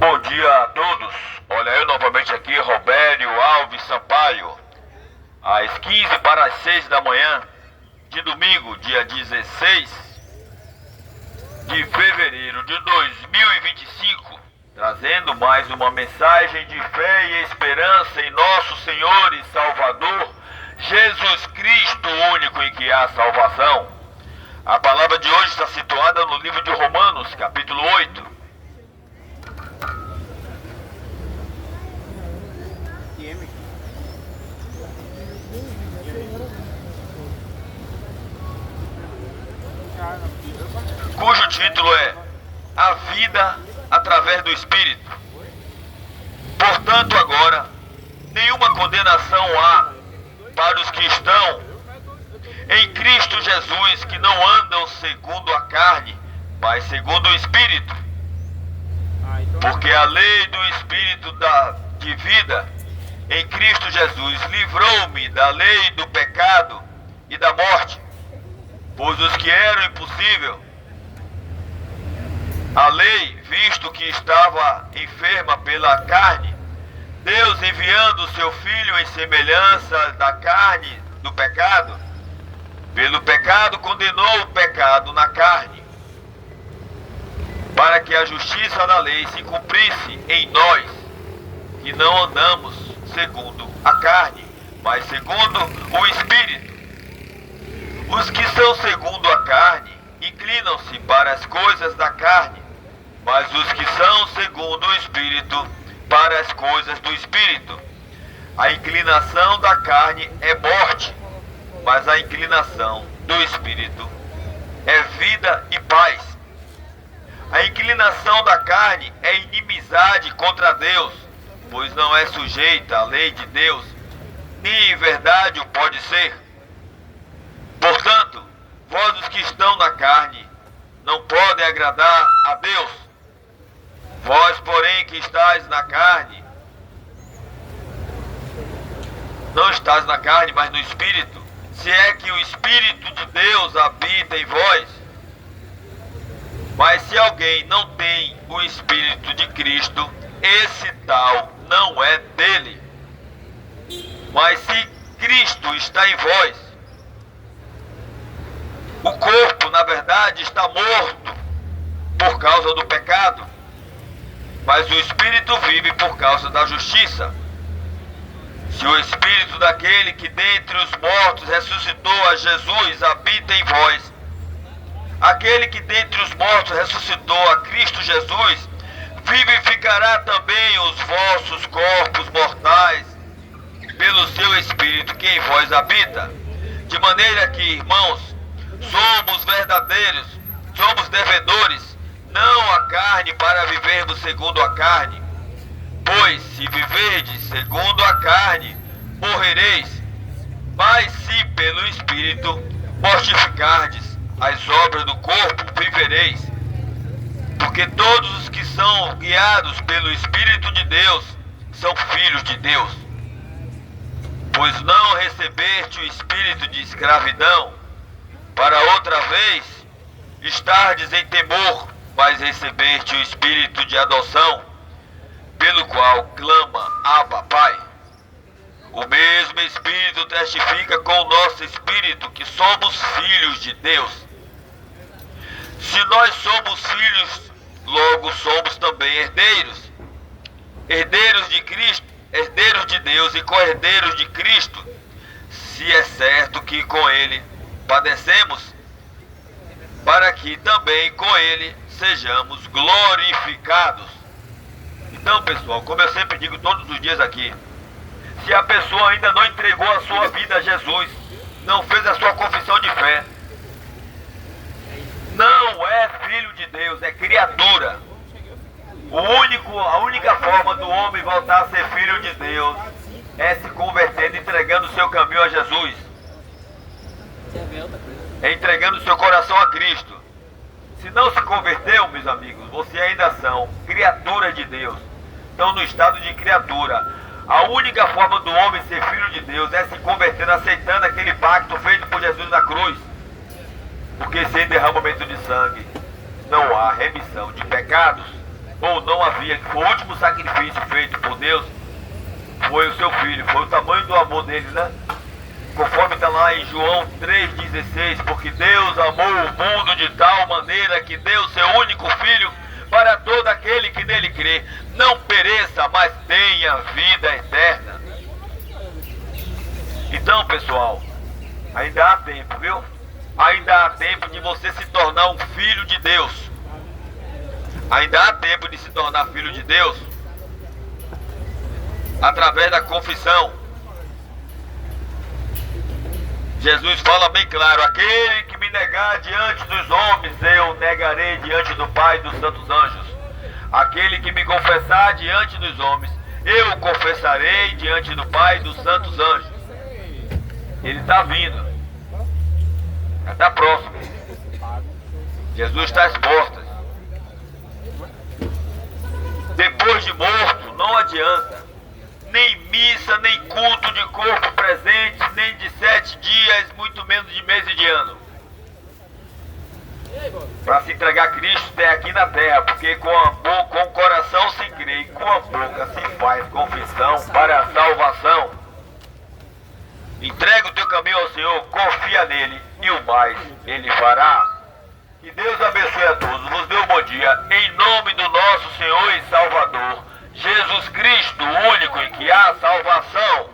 Bom dia a todos. Olha, eu novamente aqui, Robério Alves Sampaio, às 15 para as 6 da manhã de domingo, dia 16 de fevereiro de 2025, trazendo mais uma mensagem de fé e esperança em nosso Senhor e Salvador, Jesus Cristo, o único em que há salvação. A palavra de hoje está situada no livro de Romanos, capítulo 8. Cujo título é A Vida através do Espírito. Portanto, agora, nenhuma condenação há para os que estão em Cristo Jesus, que não andam segundo a carne, mas segundo o Espírito. Porque a lei do Espírito de vida em Cristo Jesus livrou-me da lei do pecado e da morte. Pois os que eram impossível a lei, visto que estava enferma pela carne, Deus, enviando o seu Filho em semelhança da carne do pecado, pelo pecado condenou o pecado na carne, para que a justiça da lei se cumprisse em nós, que não andamos segundo a carne, mas segundo o Espírito. Os que são segundo a carne inclinam-se para as coisas da carne, mas os que são segundo o Espírito, para as coisas do Espírito. A inclinação da carne é morte, mas a inclinação do Espírito é vida e paz. A inclinação da carne é inimizade contra Deus, pois não é sujeita à lei de Deus, nem em verdade o pode ser. Portanto, vós os que estão na carne não podem agradar a Deus. Vós, porém, que estáis na carne, não estáis na carne, mas no Espírito, se é que o Espírito de Deus habita em vós. Mas se alguém não tem o Espírito de Cristo, esse tal não é dele. Mas se Cristo está em vós, o corpo, na verdade, está morto por causa do pecado, mas o Espírito vive por causa da justiça. Se o Espírito daquele que dentre os mortos ressuscitou a Jesus habita em vós, aquele que dentre os mortos ressuscitou a Cristo Jesus, vivificará também os vossos corpos mortais pelo seu Espírito que em vós habita. De maneira que, irmãos, somos devedores, não a carne, para vivermos segundo a carne. Pois se viverdes segundo a carne, morrereis. Mas se pelo Espírito mortificardes as obras do corpo, vivereis. Porque todos os que são guiados pelo Espírito de Deus são filhos de Deus. Pois não recebeste o espírito de escravidão, para outra vez estardes em temor, mas recebeste o espírito de adoção, pelo qual clama, Abba, Pai. O mesmo Espírito testifica com o nosso espírito que somos filhos de Deus. Se nós somos filhos, logo somos também herdeiros. Herdeiros de Cristo, herdeiros de Deus e co-herdeiros de Cristo, se é certo que com Ele padecemos, para que também com Ele sejamos glorificados. Então, pessoal, como eu sempre digo todos os dias aqui, se a pessoa ainda não entregou a sua vida a Jesus, não fez a sua confissão de fé, não é filho de Deus, é criatura. A única forma do homem voltar a ser filho de Deus é se convertendo, entregando o seu caminho a Jesus, entregando o seu coração a Cristo. Se não se converteu, meus amigos, vocês ainda são criaturas de Deus, estão no estado de criatura. A única forma do homem ser filho de Deus é se convertendo, aceitando aquele pacto feito por Jesus na cruz. Porque sem derramamento de sangue não há remissão de pecados. ou não havia, que foi o último sacrifício feito por Deus, foi o seu filho. Foi o tamanho do amor dele, né? Conforme está lá em João 3,16, porque Deus amou o mundo de tal maneira que deu seu único filho para todo aquele que nele crê, não pereça, mas tenha vida eterna. Então, pessoal, ainda há tempo, viu? Ainda há tempo de você se tornar um filho de Deus. Ainda há tempo de se tornar filho de Deus através da confissão. Jesus fala bem claro: aquele que me negar diante dos homens, eu negarei diante do Pai e dos santos anjos. Aquele que me confessar diante dos homens, eu confessarei diante do Pai e dos santos anjos. Ele está vindo. Está próximo. Jesus está às portas. Depois de morto, não adianta. Nem missa, nem culto de corpo presente, nem de 7 dias, muito menos de mês e de ano. Para se entregar a Cristo tem aqui na terra, porque com o coração se crê e com a boca se faz confissão para a salvação. Entrega o teu caminho ao Senhor, confia nele e o mais ele fará. Que Deus abençoe a todos, vos dê um bom dia, em nome do nosso Senhor e Salvador, Jesus Cristo, o único em que há salvação.